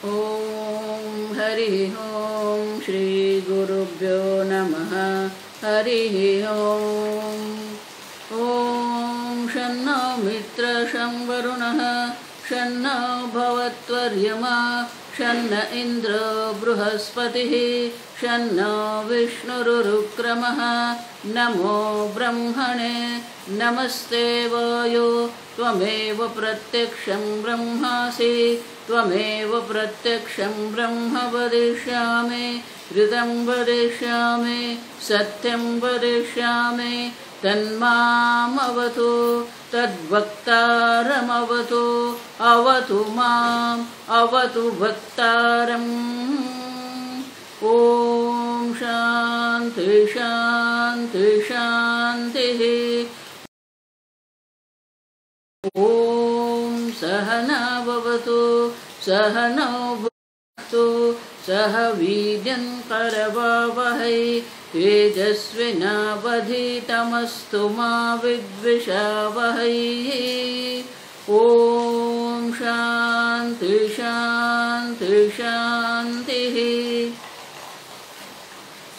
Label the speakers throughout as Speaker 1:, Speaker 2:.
Speaker 1: ओम हरि ओम श्री गुरुभ्यो नमः। हरि ओम। ओम शन्नो मित्र शं वरुणः शन्नो भवत्वर्यमा शन्न इन्द्रो बृहस्पतिः शन्नो विष्णुरुक्रमः। नमो ब्रह्मणे नमस्ते वायो त्वमेव प्रत्यक्षं ब्रह्मासि त्वमेव प्रत्यक्षं ब्रह्म वदिष्यामि ऋतं वदिष्यामि सत्यं वदिष्यामि तन्मामवतु तद्वक्तारमवतु अवतु माम् अवतु वक्तारम्। ॐ शान्ति शान्ति शान्तिः। ॐ सहना भवतु सहनौ भुनक्तु सह वीर्यं करवावहै तेजस्विनावधीतमस्तु मा विद्विषावहै। ॐ शान्ति शान्ति शान्तिः।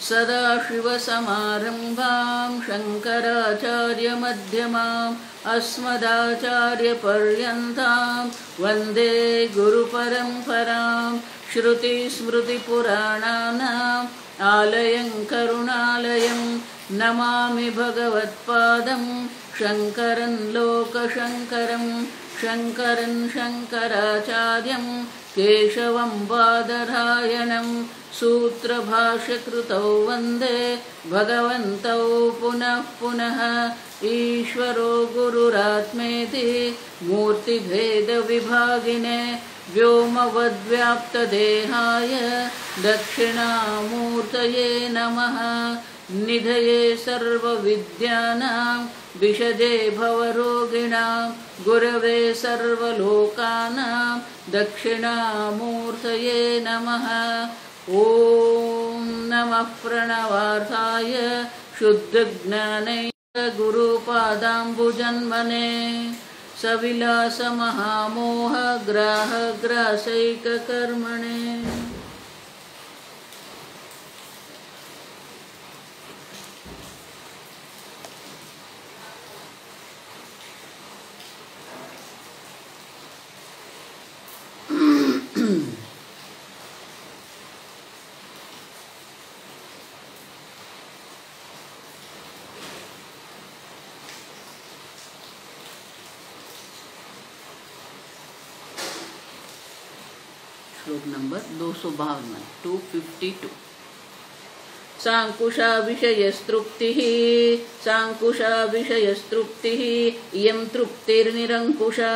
Speaker 1: सदाशिवसमारम्भां शङ्कराचार्यमध्यमाम् अस्मदाचार्यपर्यन्तां वन्दे गुरुपरम्परां। श्रुतिस्मृतिपुराणानाम् आलयं करुणालयं नमामि भगवत्पादं शङ्करं लोकशङ्करं शङ्करं शङ्कराचार्यं केशवं बादरायणं सूत्रभाष्यकृतौ वन्दे भगवन्तौ पुनः पुनः। ईश्वरो गुरुरात्मेति मूर्तिभेदविभागिने व्योमवद्व्याप्तदेहाय दक्षिणामूर्तये नमः। निधये सर्वविद्यानां विषजे भवरोगिणां गुरवे सर्वलोकानां दक्षिणामूर्तये नमः। ॐ नमः प्रणवार्थाय शुद्धज्ञानैक गुरुपादाम्बुजन्मने सविलासमहामोह ग्राहग्रासैककर्मणे। श्लोक नंबर 252 252। सांकुशा विषयस्तृप्तिः सांकुशा विषयस्तृप्तिः इयं तृप्तिर्निरङ्कुशा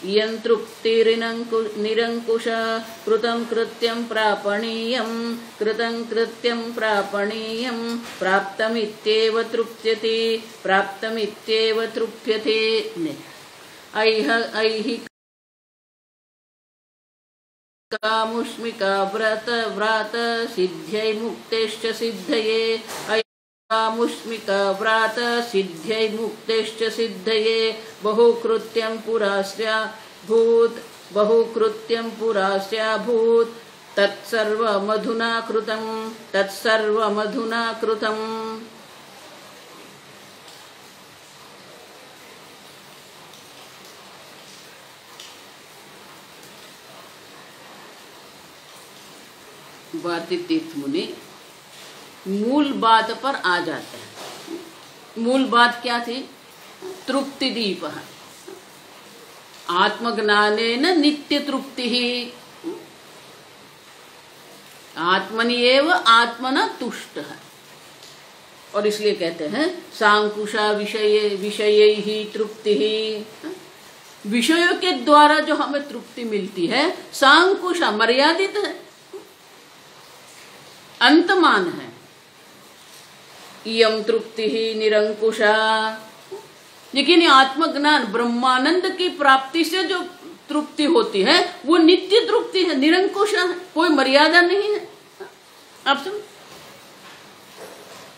Speaker 1: इयं तृप्तिर्निरङ्कुशा कृतं कृत्यं प्रापणीयं कृतं कृत्यं प्रापणीयं प्राप्तमित्येव तृप्यते प्राप्तमित्येव तृप्यते। ऐहि कामुष्मिका व्रत सिद्ध्यै मुक्तेश्च सिद्धये कामुष्मिका व्रत सिद्ध्यै मुक्तेश्च सिद्धये बहुकृत्यं पुरास्याभूत् तत्सर्वमधुना कृतम्। भारती तीर्थ मुनि मूल बात पर आ जाते हैं। मूल बात क्या थी? तृप्ति दीप आत्मज्ञानेन नित्य तृप्ति आत्मनि एव आत्मना तुष्ट है। और इसलिए कहते हैं सांकुशा विषये ही तृप्ति। विषयों के द्वारा जो हमें तृप्ति मिलती है सांकुशा मर्यादित है, अंतमान है। इयं तृप्ति ही निरंकुशा। लेकिन आत्मज्ञान ब्रह्मानंद की प्राप्ति से जो तृप्ति होती है वो नित्य तृप्ति है, निरंकुशा है, कोई मर्यादा नहीं है। आप सुन,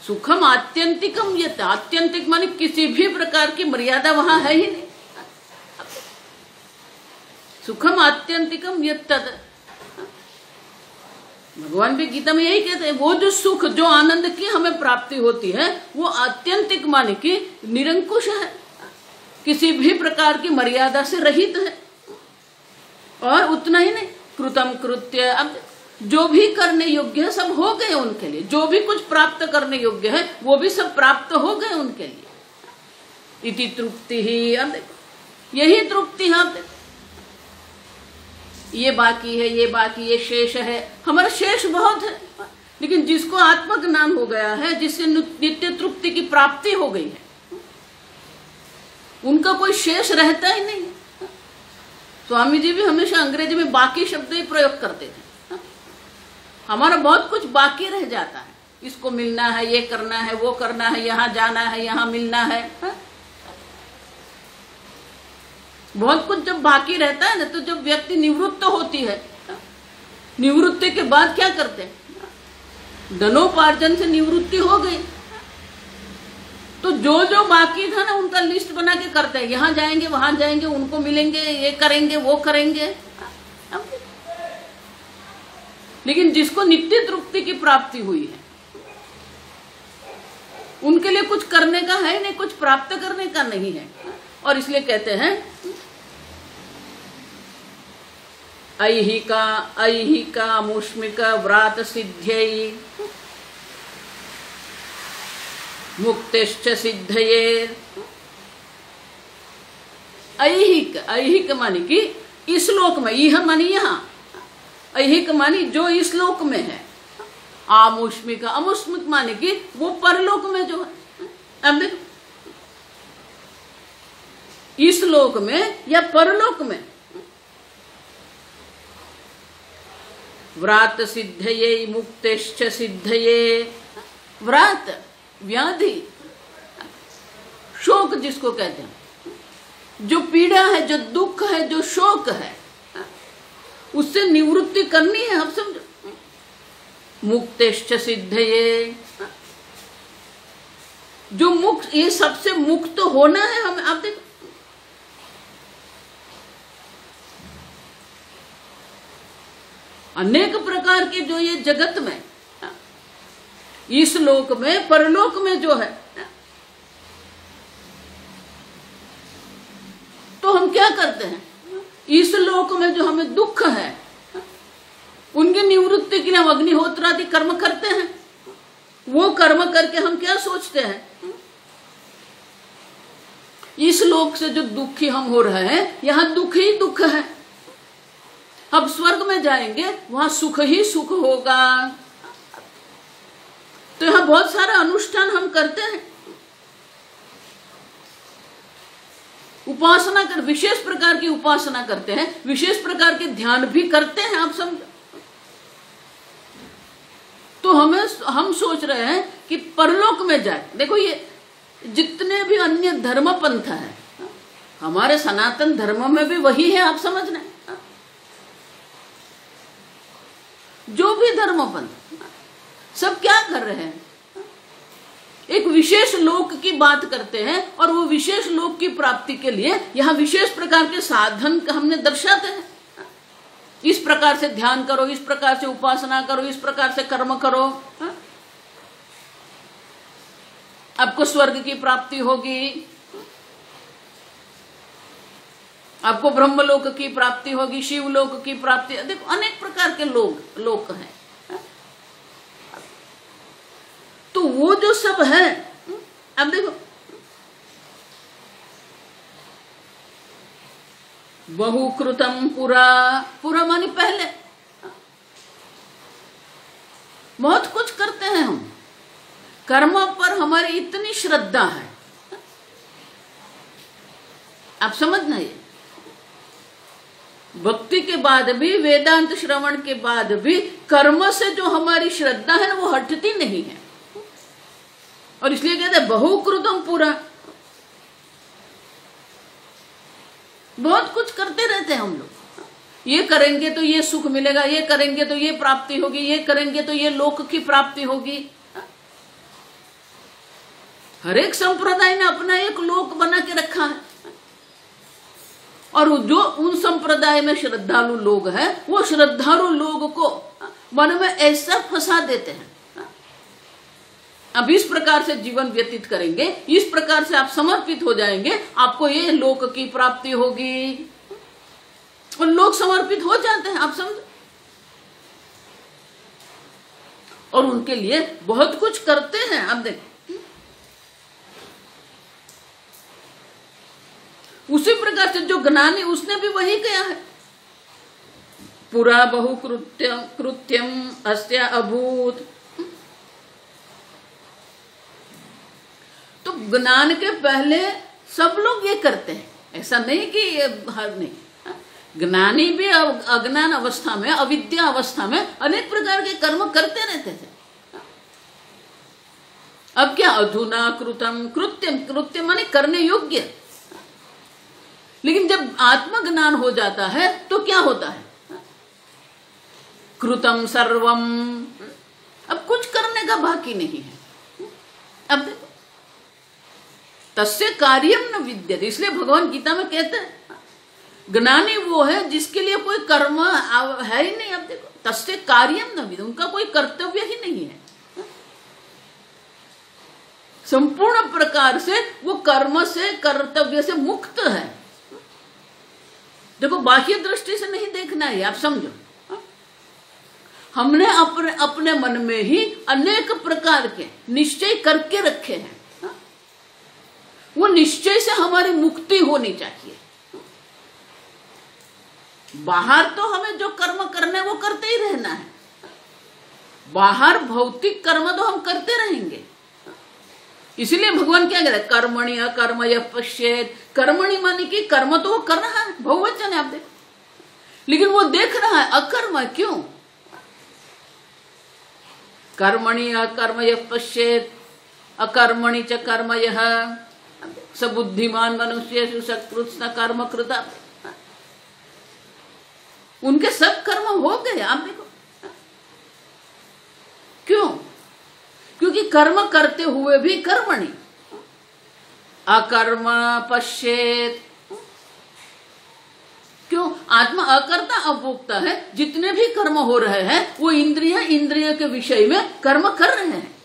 Speaker 1: सुखम आत्यंतिकम यत, आत्यंतिक माने किसी भी प्रकार की मर्यादा वहां है ही नहीं। सुखम आत्यंतिकम यत, भगवान भी गीता में यही कहते हैं, वो जो सुख जो आनंद की हमें प्राप्ति होती है वो आत्यंतिक माने कि निरंकुश है, किसी भी प्रकार की मर्यादा से रहित है। और उतना ही नहीं, कृतम कृत्य, अब जो भी करने योग्य है सब हो गए उनके लिए, जो भी कुछ प्राप्त करने योग्य है वो भी सब प्राप्त हो गए उनके लिए। इति तृप्ति ही, अब देखो यही तृप्ति है। अब देखो ये बाकी है, ये बाकी, ये शेष है, हमारा शेष बहुत है, लेकिन जिसको आत्मज्ञान हो गया है, जिससे नित्य तृप्ति की प्राप्ति हो गई है, उनका कोई शेष रहता ही नहीं। स्वामी जी भी हमेशा अंग्रेजी में बाकी शब्द ही प्रयोग करते थे। हमारा बहुत कुछ बाकी रह जाता है, इसको मिलना है, ये करना है, वो करना है, यहाँ जाना है, यहाँ मिलना है, बहुत कुछ जब बाकी रहता है ना, तो जब व्यक्ति निवृत्त होती है, निवृत्ति के बाद क्या करते हैं, धनोपार्जन से निवृत्ति हो गई, तो जो जो बाकी था ना उनका लिस्ट बना के करते हैं, यहाँ जाएंगे, वहां जाएंगे, उनको मिलेंगे, ये करेंगे, वो करेंगे। लेकिन जिसको नित्य तृप्ति की प्राप्ति हुई है उनके लिए कुछ करने का है नहीं, कुछ प्राप्त करने का नहीं है। और इसलिए कहते हैं ऐहिका मुष्मिक व्रात सिद्ध्यै मुक्तिश्च सिद्धये। ऐहिक मानी कि इस लोक में, यह मानी यहाँ, ऐहिक मानी जो इस लोक में है, आमुष्मिक, अमुष्मिक माने कि वो परलोक में जो है। अब देखो इस लोक में या परलोक में, व्रात सिद्धये मुक्तिश्च सिद्धये। व्रात व्याधि, शोक जिसको कहते हैं, जो पीड़ा है, जो दुख है, जो शोक है, उससे निवृत्ति करनी है। आप समझो, मुक्तिश्च सिद्धये, जो मुक्त, ये सबसे मुक्त होना है हमें। आप देखो अनेक प्रकार के जो ये जगत में, इस लोक में, परलोक में जो है, तो हम क्या करते हैं, इस लोक में जो हमें दुख है उनकी निवृत्ति के लिए हम अग्निहोत्र आदि कर्म करते हैं। वो कर्म करके हम क्या सोचते हैं, इस लोक से जो दुखी हम हो रहे हैं, यहाँ दुख ही दुख है, अब स्वर्ग में जाएंगे वहां सुख ही सुख होगा। तो यहाँ बहुत सारा अनुष्ठान हम करते हैं, उपासना कर, विशेष प्रकार की उपासना करते हैं, विशेष प्रकार के ध्यान भी करते हैं। आप समझो, तो हम सोच रहे हैं कि परलोक में जाए। देखो ये जितने भी अन्य धर्म पंथ है, हमारे सनातन धर्म में भी वही है। आप समझ रहे हैं, जो भी धर्म पंथ सब क्या कर रहे हैं, एक विशेष लोक की बात करते हैं, और वो विशेष लोक की प्राप्ति के लिए यहाँ विशेष प्रकार के साधन हमने दर्शाते हैं। इस प्रकार से ध्यान करो, इस प्रकार से उपासना करो, इस प्रकार से कर्म करो, आपको स्वर्ग की प्राप्ति होगी, आपको ब्रह्मलोक की प्राप्ति होगी, शिवलोक की प्राप्ति। देखो अनेक प्रकार के लोक हैं। तो वो जो सब है, अब देखो बहुकृतम पुरा, पुरा मानी पहले, बहुत कुछ करते हैं हम, कर्म पर हमारी इतनी श्रद्धा है। आप समझना, ये भक्ति के बाद भी, वेदांत श्रवण के बाद भी कर्म से जो हमारी श्रद्धा है ना, वो हटती नहीं है। और इसलिए कहते हैं बहुकृतम पुरा, बहुत कुछ करते रहते हैं हम लोग। ये करेंगे तो ये सुख मिलेगा, ये करेंगे तो ये प्राप्ति होगी, ये करेंगे तो ये लोक की प्राप्ति होगी। हर एक संप्रदाय ने अपना एक लोक बना के रखा है, और जो उन संप्रदाय में श्रद्धालु लोग हैं, वो श्रद्धालु लोग को मन में ऐसा फंसा देते हैं। अब इस प्रकार से जीवन व्यतीत करेंगे, इस प्रकार से आप समर्पित हो जाएंगे, आपको ये लोक की प्राप्ति होगी। और लोग समर्पित हो जाते हैं, आप समझो, और उनके लिए बहुत कुछ करते हैं। आप देखो, उसी प्रकार से जो ज्ञानी, उसने भी वही किया है। पुरा बहु कृत्यम अस्या अभूत। तो ज्ञान के पहले सब लोग ये करते हैं, ऐसा नहीं कि ये हर नहीं। ज्ञानी भी अज्ञान अवस्था में, अविद्या अवस्था में अनेक प्रकार के कर्म करते रहते थे। अब क्या, अधुना कृतम कृत्यम, कृत्यम माने करने योग्य। लेकिन जब आत्मज्ञान हो जाता है तो क्या होता है, कृतम सर्वम, अब कुछ करने का बाकी नहीं है। अब देखो, तस्य कार्यम न विद्यते, इसलिए भगवान गीता में कहते हैं ज्ञानी वो है जिसके लिए कोई कर्म है ही नहीं। अब देखो, तस्य कार्यम न विद्यते, उनका कोई कर्तव्य ही नहीं है। संपूर्ण प्रकार से वो कर्म से, कर्तव्य से मुक्त है। देखो, बाह्य दृष्टि से नहीं देखना है, आप समझो। हमने अपने मन में ही अनेक प्रकार के निश्चय करके रखे हैं। वो निश्चय से हमारी मुक्ति होनी चाहिए। बाहर तो हमें जो कर्म करने वो करते ही रहना है। बाहर भौतिक कर्म तो हम करते रहेंगे। इसलिए भगवान क्या कह रहे हैं, कर्मणि अकर्म यः पश्येत्। कर्मणि माने कि कर्म तो वो कर रहा है, बहुवचन है, आप देखो, लेकिन वो देख रहा है अकर्म। क्यों? कर्मणि अकर्म यः पश्येत् अकर्मणि च कर्म यः स बुद्धिमान मनुष्येषु सकृत् न कर्म कृता। उनके सब कर्म हो गए, आप देखो। क्यों? क्योंकि कर्म करते हुए भी कर्मणि अकर्म पश्येत्। क्यों? आत्मा अकर्ता अभोक्ता है। जितने भी कर्म हो रहे हैं वो इंद्रिय के विषय में कर्म कर रहे हैं।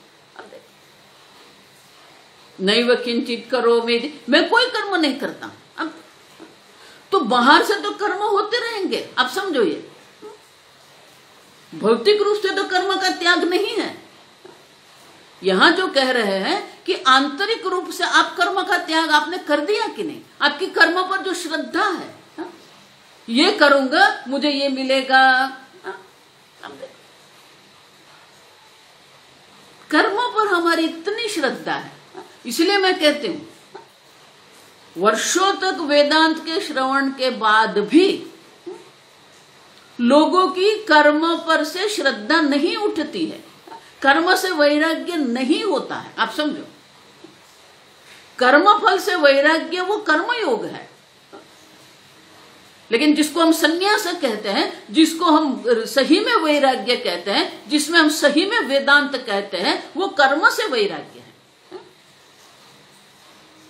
Speaker 1: नैव किंचित करोमि, मैं कोई कर्म नहीं करता। अब तो बाहर से तो कर्म होते रहेंगे, आप समझो। ये भौतिक रूप से तो कर्म का त्याग नहीं है। यहां जो कह रहे हैं कि आंतरिक रूप से आप कर्म का त्याग आपने कर दिया कि नहीं। आपकी कर्म पर जो श्रद्धा है, ये करूंगा मुझे ये मिलेगा, कर्म पर हमारी इतनी श्रद्धा है। इसलिए मैं कहती हूं, वर्षों तक वेदांत के श्रवण के बाद भी लोगों की कर्म पर से श्रद्धा नहीं उठती है, कर्म से वैराग्य नहीं होता है। आप समझो, कर्म फल से वैराग्य वो कर्मयोग है। लेकिन जिसको हम संन्यास कहते हैं, जिसको हम सही में वैराग्य कहते हैं, जिसमें हम सही में वेदांत कहते हैं, वो कर्म से वैराग्य है।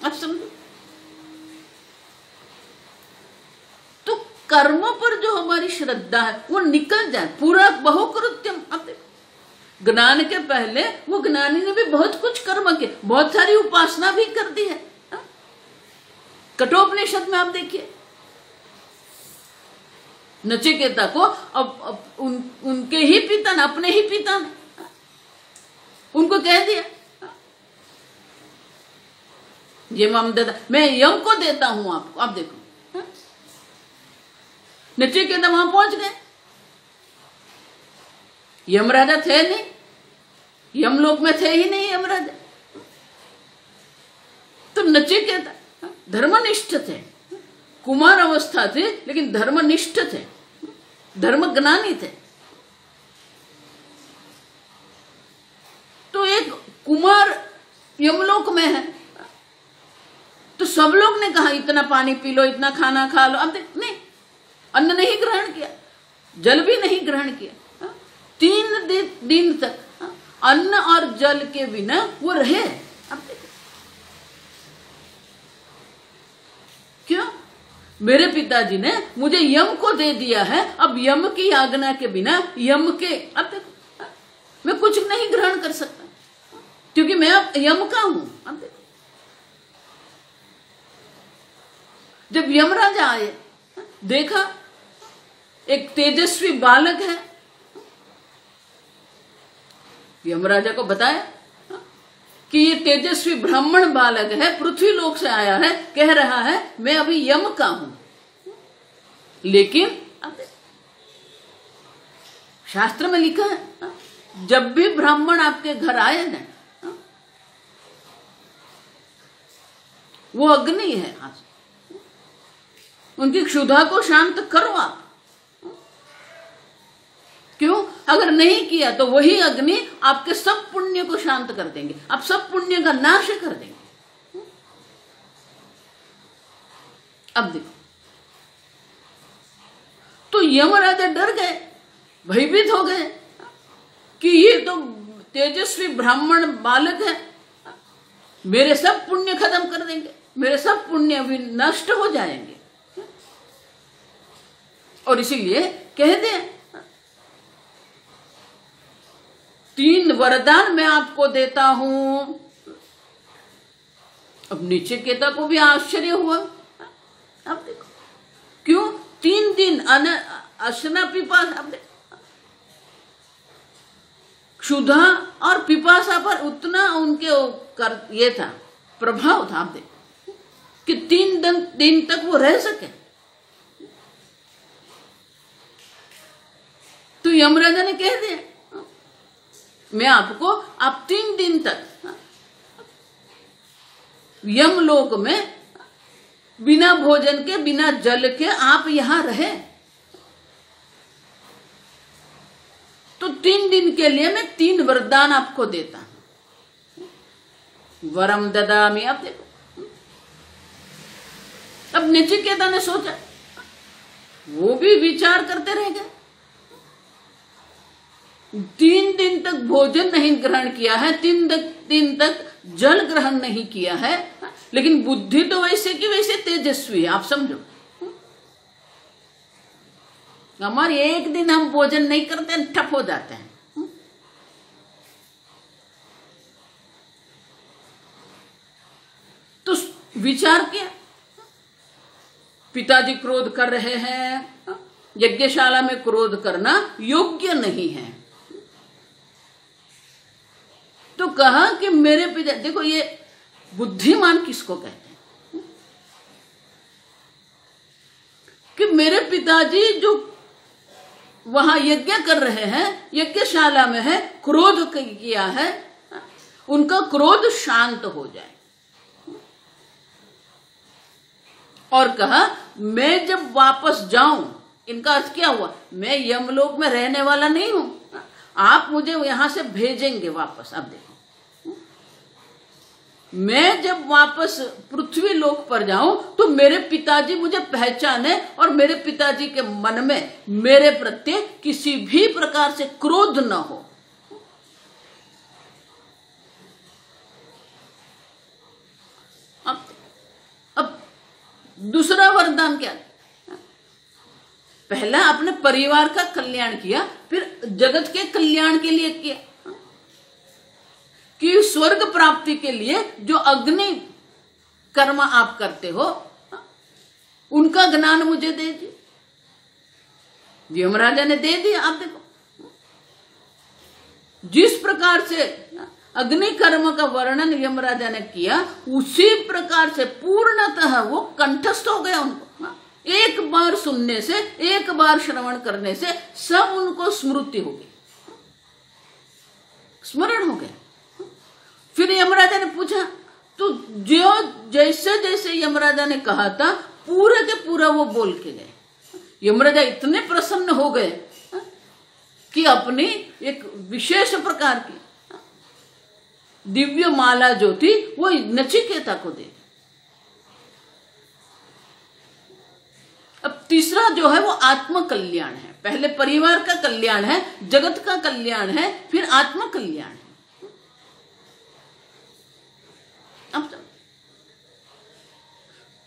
Speaker 1: आप समझो, तो कर्म पर जो हमारी श्रद्धा है वो निकल जाए। पूरा बहुकृत्यम, अब देखो, ज्ञान के पहले वो ज्ञानी ने भी बहुत कुछ कर्म किए, बहुत सारी उपासना भी कर दी है। कठोपनिषद में आप देखिए, नचिकेता को अब उनके ही पिता ने, अपने ही पिता ने उनको कह दिया, ये मम देता, मैं यम को देता हूं आपको। आप देखो, नचिकेता वहां पहुंच गए। यमराजा थे नहीं, यमलोक में थे ही नहीं यमराजा। तो नचिकेता धर्मनिष्ठ थे, कुमार अवस्था थे, लेकिन धर्मनिष्ठ थे, धर्मज्ञानी थे। तो एक कुमार यमलोक में है, तो सब लोग ने कहा इतना पानी पी लो, इतना खाना खा लो। अब देख, नहीं, अन्न नहीं ग्रहण किया, जल भी नहीं ग्रहण किया। 3 दिन तक अन्न और जल के बिना वो रहे। अब देखो, क्यों? मेरे पिताजी ने मुझे यम को दे दिया है, अब यम की आज्ञा के बिना यम के, अब देखो मैं कुछ नहीं ग्रहण कर सकता क्योंकि मैं अब यम का हूं। अब देखो जब यमराज आए, देखा एक तेजस्वी बालक है, यमराजा को बताया कि ये तेजस्वी ब्राह्मण बालक है, पृथ्वी लोक से आया है, कह रहा है मैं अभी यम का हूं। लेकिन शास्त्र में लिखा है जब भी ब्राह्मण आपके घर आए ना, वो अग्नि है, उनकी क्षुधा को शांत करो आप। क्यों? अगर नहीं किया तो वही अग्नि आपके सब पुण्य को शांत कर देंगे, आप सब पुण्य का नाश कर देंगे। अब देखो, तो यमराजा डर गए, भयभीत हो गए कि ये तो तेजस्वी ब्राह्मण बालक है, मेरे सब पुण्य खत्म कर देंगे, मेरे सब पुण्य भी नष्ट हो जाएंगे। और इसीलिए कह दें 3 वरदान मैं आपको देता हूं। अब नचिकेता को भी आश्चर्य हुआ। अब देखो क्यों 3 दिन अशना पिपासा, अब देखो क्षुधा और पिपासा पर उतना उनके ये था, प्रभाव था। आप देखो कि 3 दिन तक वो रह सके। तो यमराजा ने कह दिया मैं आपको, आप 3 दिन तक यमलोक में बिना भोजन के, बिना जल के आप यहां रहे। तो 3 दिन के लिए मैं 3 वरदान आपको देता हूं। वरम ददामि। अब देखो, अब नचिकेता ने सोचा, वो भी विचार करते रह गए। 3 दिन तक भोजन नहीं ग्रहण किया है, 3 दिन तक जल ग्रहण नहीं किया है, लेकिन बुद्धि तो वैसे की वैसे तेजस्वी है। आप समझो, हमारे एक दिन हम भोजन नहीं करते, ठप हो जाते हैं। तो विचार किया, पिताजी क्रोध कर रहे हैं, यज्ञशाला में क्रोध करना योग्य नहीं है। तो कहा कि मेरे पिता, देखो ये बुद्धिमान किसको कहते हैं, कि मेरे पिताजी जो वहां यज्ञ कर रहे हैं, यज्ञशाला में है, क्रोध किया है, उनका क्रोध शांत हो जाए। और कहा मैं जब वापस जाऊं, इनका अर्थ क्या हुआ, मैं यमलोक में रहने वाला नहीं हूं, आप मुझे यहां से भेजेंगे वापस। अब देखो, मैं जब वापस पृथ्वी लोक पर जाऊं तो मेरे पिताजी मुझे पहचाने और मेरे पिताजी के मन में मेरे प्रति किसी भी प्रकार से क्रोध न हो। अब दूसरा वरदान क्या? पहला अपने परिवार का कल्याण किया, फिर जगत के कल्याण के लिए किया कि स्वर्ग प्राप्ति के लिए जो अग्नि कर्म आप करते हो उनका ज्ञान मुझे दे दिए। यमराजा ने दे दिया। आप देखो, जिस प्रकार से अग्नि कर्म का वर्णन यमराजा ने किया, उसी प्रकार से पूर्णतः वो कंठस्थ हो गया। उनको एक बार सुनने से, एक बार श्रवण करने से सब उनको स्मृति हो गई, स्मरण हो गया। फिर यमराजा ने पूछा, तो जो जैसे जैसे यमराजा ने कहा था पूरे के पूरा वो बोल के गए। यमराजा इतने प्रसन्न हो गए कि अपनी एक विशेष प्रकार की दिव्य माला जो थी वो नचिकेता को दे। अब तीसरा जो है वो आत्म कल्याण है। पहले परिवार का कल्याण है, जगत का कल्याण है, फिर आत्म कल्याण है। अब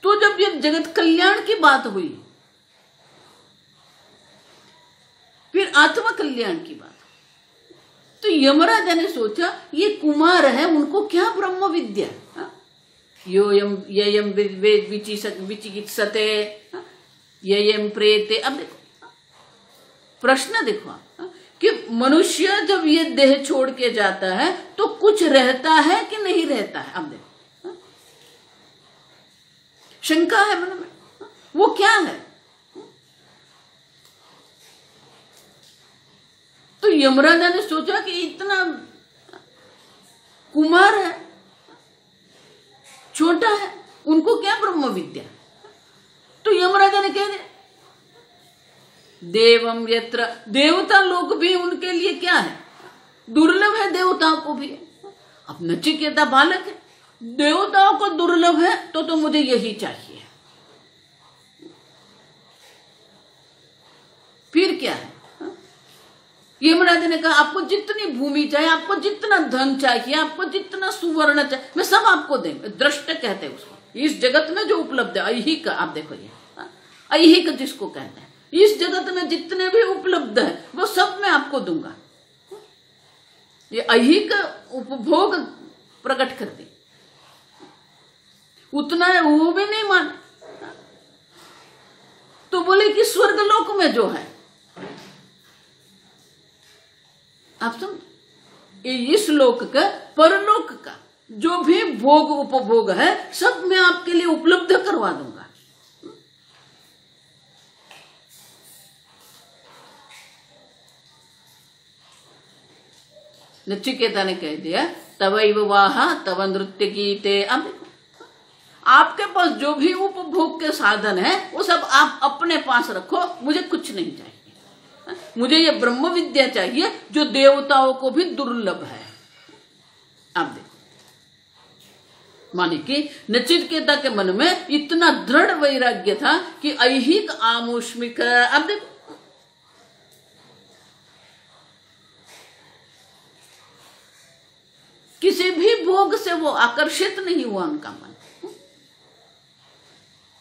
Speaker 1: तो जब ये जगत कल्याण की बात हुई, फिर आत्म कल्याण की बात, तो यमराजा ने सोचा ये कुमार है, उनको क्या ब्रह्म विद्या, योयम ययम वेद विचिकित्सते ययम प्रेते। अब देखो प्रश्न, देखो कि मनुष्य जब ये देह छोड़ के जाता है तो कुछ रहता है कि नहीं रहता है। अब देखो शंका है मन में, वो क्या है? तो यमराजा ने सोचा कि इतना कुमार है, छोटा है, उनको क्या ब्रह्म विद्या। तो यमराजा ने कह दिया देवम यत्र, देवता लोग भी उनके लिए क्या है, दुर्लभ है देवताओं को भी। अब नचिकेता बालक है, देवताओं को दुर्लभ है तो मुझे यही चाहिए। फिर क्या है, यमराज ने कहा आपको जितनी भूमि चाहिए, आपको जितना धन चाहिए, आपको जितना सुवर्ण चाहिए, मैं सब आपको देंगे। दृष्ट कहते हैं उसको, इस जगत में जो उपलब्ध है, ऐहिक। आप देखो ये ऐहिक जिसको कहते हैं, इस जगत में जितने भी उपलब्ध है वो सब मैं आपको दूंगा। ये ऐहिक उपभोग प्रकट कर दी, उतना है वो भी नहीं माने। तो बोले कि स्वर्गलोक में जो है, आप समझ, इस लोक का परलोक का जो भी भोग उपभोग है सब मैं आपके लिए उपलब्ध करवा दूंगा। नचिकेता ने कह दिया तवैव वाहा तव नृत्य गीते। अब आपके पास जो भी उपभोग के साधन है वो सब आप अपने पास रखो, मुझे कुछ नहीं चाहिए। मुझे ये ब्रह्म विद्या चाहिए जो देवताओं को भी दुर्लभ है। आप देखो, माने कि नचिकेता के मन में इतना दृढ़ वैराग्य था कि ऐहिक आमुष्मिक। अब देखो किसी भी भोग से वो आकर्षित नहीं हुआ, उनका मन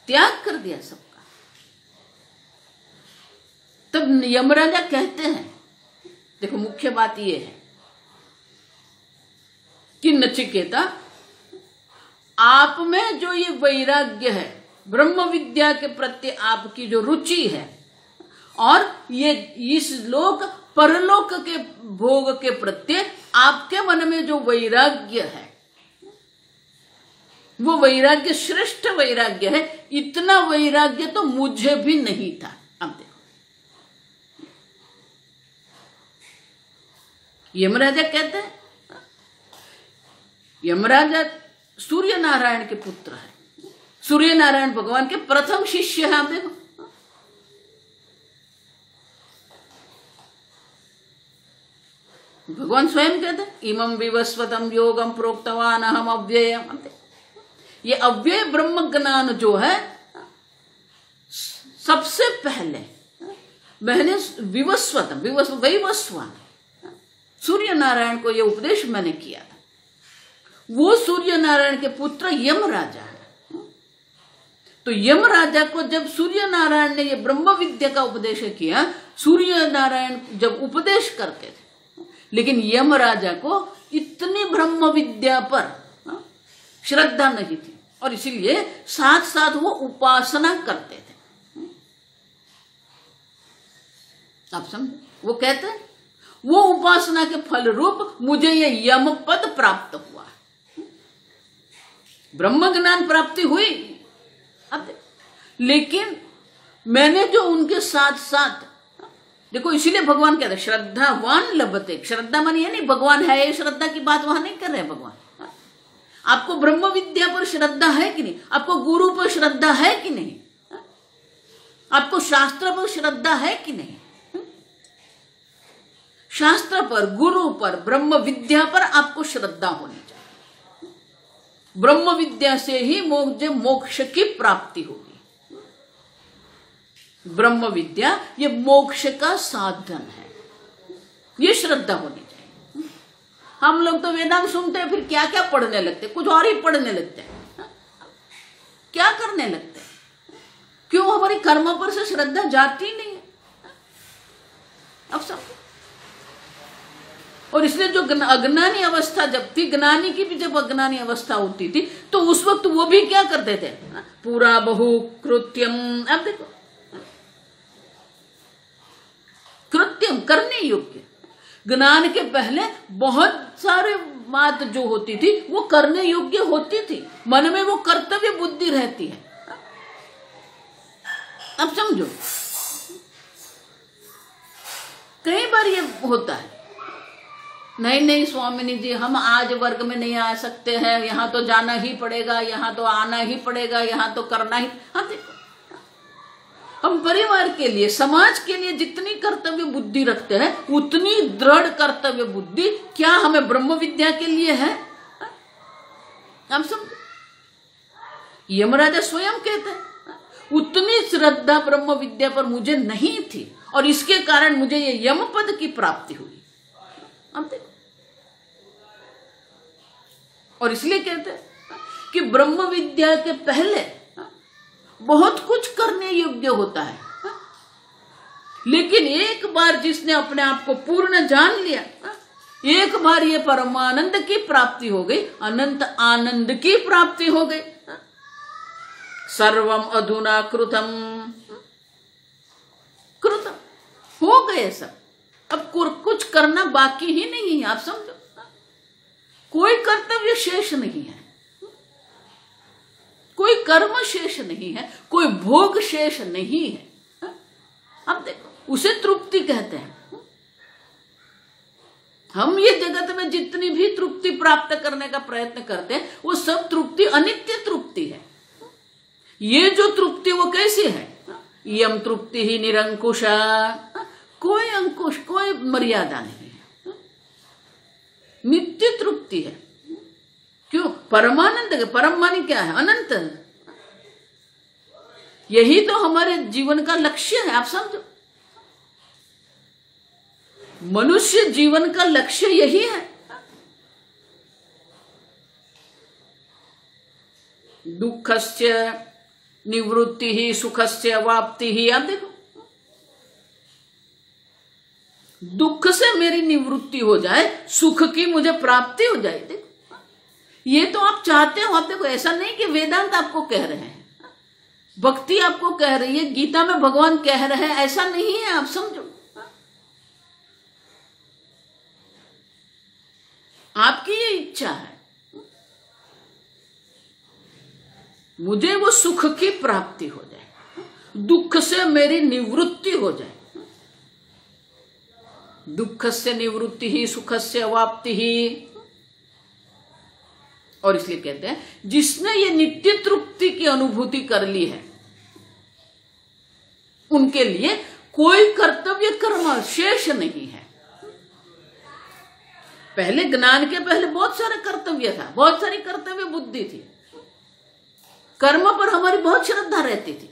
Speaker 1: त्याग कर दिया सबका। तब यमराजा कहते हैं, देखो मुख्य बात ये है कि नचिकेता आप में जो ये वैराग्य है, ब्रह्म विद्या के प्रति आपकी जो रुचि है, और ये इस लोक परलोक के भोग के प्रति आपके मन में जो वैराग्य है, वो वैराग्य श्रेष्ठ वैराग्य है। इतना वैराग्य तो मुझे भी नहीं था। अब देखो यमराजा कहते हैं, यमराजा सूर्य नारायण के पुत्र है, सूर्य नारायण भगवान के प्रथम शिष्य है। आप देखो भगवान स्वयं कहते हैं इमं विवस्वतम योगम प्रोक्तवान अहम अव्ययम। ये अव्यय ब्रह्म ज्ञान जो है सबसे पहले मैंने वैवस्वान सूर्य नारायण को ये उपदेश मैंने किया था। वो सूर्य नारायण के पुत्र यम राजा है। तो यम राजा को जब सूर्य नारायण ने ये ब्रह्म विद्या का उपदेश किया, सूर्य नारायण जब उपदेश करते थे, लेकिन यम राजा को इतनी ब्रह्म विद्या पर श्रद्धा नहीं थी, और इसीलिए साथ साथ वो उपासना करते थे। आप समझे, वो कहते हैं वो उपासना के फल रूप मुझे ये यम पद प्राप्त हुआ, ब्रह्म ज्ञान प्राप्ति हुई। अब लेकिन मैंने जो उनके साथ साथ देखो, इसीलिए भगवान कहते हैं श्रद्धावान लभते। श्रद्धा मानी ये नहीं भगवान है, ये श्रद्धा की बात वहां नहीं कर रहे भगवान। आपको ब्रह्म विद्या पर श्रद्धा है कि नहीं, आपको गुरु पर श्रद्धा है कि नहीं, आपको शास्त्र पर श्रद्धा है कि नहीं, शास्त्र पर, गुरु पर, ब्रह्म विद्या पर आपको श्रद्धा होनी चाहिए। ब्रह्म विद्या से ही मोक्ष की प्राप्ति होगी। ब्रह्म विद्या ये मोक्ष का साधन है, ये श्रद्धा होनी चाहिए। हम लोग तो वेदांत सुनते हैं, फिर क्या क्या पढ़ने लगते, कुछ और ही पढ़ने लगते हैं। क्या करने लगते हैं? क्यों हमारी कर्म पर से श्रद्धा जाती नहीं है? अब सब, और इसलिए जो अज्ञानी अवस्था जब थी, ज्ञानी की भी जब अज्ञानी अवस्था होती थी, तो उस वक्त वो भी क्या करते थे? पूरा बहु कृत्यम, अब देखो, कृत्यम करने योग्य, ज्ञान के पहले बहुत सारे बात जो होती थी वो करने योग्य होती थी, मन में वो कर्तव्य बुद्धि रहती है। अब समझो, कई बार ये होता है, नहीं नहीं स्वामिनी जी, हम आज वर्ग में नहीं आ सकते हैं, यहाँ तो जाना ही पड़ेगा, यहाँ तो आना ही पड़ेगा, यहाँ तो करना ही। हाँ देखो, हम परिवार के लिए, समाज के लिए जितनी कर्तव्य बुद्धि रखते हैं, उतनी दृढ़ कर्तव्य बुद्धि क्या हमें ब्रह्म विद्या के लिए है? हम सब, यमराजा स्वयं कहते हैं, उतनी श्रद्धा ब्रह्म विद्या पर मुझे नहीं थी और इसके कारण मुझे ये यम पद की प्राप्ति हुई। हम देखो, और इसलिए कहते हैं कि ब्रह्म विद्या के पहले बहुत कुछ करने योग्य होता है, लेकिन एक बार जिसने अपने आप को पूर्ण जान लिया, एक बार ये परमानंद की प्राप्ति हो गई, अनंत आनंद की प्राप्ति हो गई। सर्वम अधुना कृतम, कृतम हो गए सब, अब कुछ करना बाकी ही नहीं है। आप समझो, कोई कर्तव्य शेष नहीं है, कोई कर्म शेष नहीं है, कोई भोग शेष नहीं है। अब देखो, उसे तृप्ति कहते हैं। हम ये जगत में जितनी भी तृप्ति प्राप्त करने का प्रयत्न करते हैं, वो सब तृप्ति अनित्य तृप्ति है। ये जो तृप्ति वो कैसी है? यम तृप्ति ही निरंकुशा, कोई अंकुश, कोई मर्यादा नहीं है, नित्य तृप्ति है। क्यों? परमानंद, परम मानी क्या है? अनंत। यही तो हमारे जीवन का लक्ष्य है। आप समझो, मनुष्य जीवन का लक्ष्य यही है। दुखस्य निवृत्ति ही सुखस्य वाप्ति ही। आप देखो, दुख से मेरी निवृत्ति हो जाए, सुख की मुझे प्राप्ति हो जाए। देखो, ये तो आप चाहते हो। आप देखो, ऐसा नहीं कि वेदांत आपको कह रहे हैं, भक्ति आपको कह रही है, गीता में भगवान कह रहे हैं, ऐसा नहीं है। आप समझो, आपकी ये इच्छा है, मुझे वो सुख की प्राप्ति हो जाए, दुख से मेरी निवृत्ति हो जाए। दुख से निवृत्ति ही सुखस्य वाप्ति ही। और इसलिए कहते हैं, जिसने ये नित्य तृप्ति की अनुभूति कर ली है, उनके लिए कोई कर्तव्य कर्म शेष नहीं है। पहले ज्ञान के पहले बहुत सारे कर्तव्य था, बहुत सारी कर्तव्य बुद्धि थी, कर्म पर हमारी बहुत श्रद्धा रहती थी,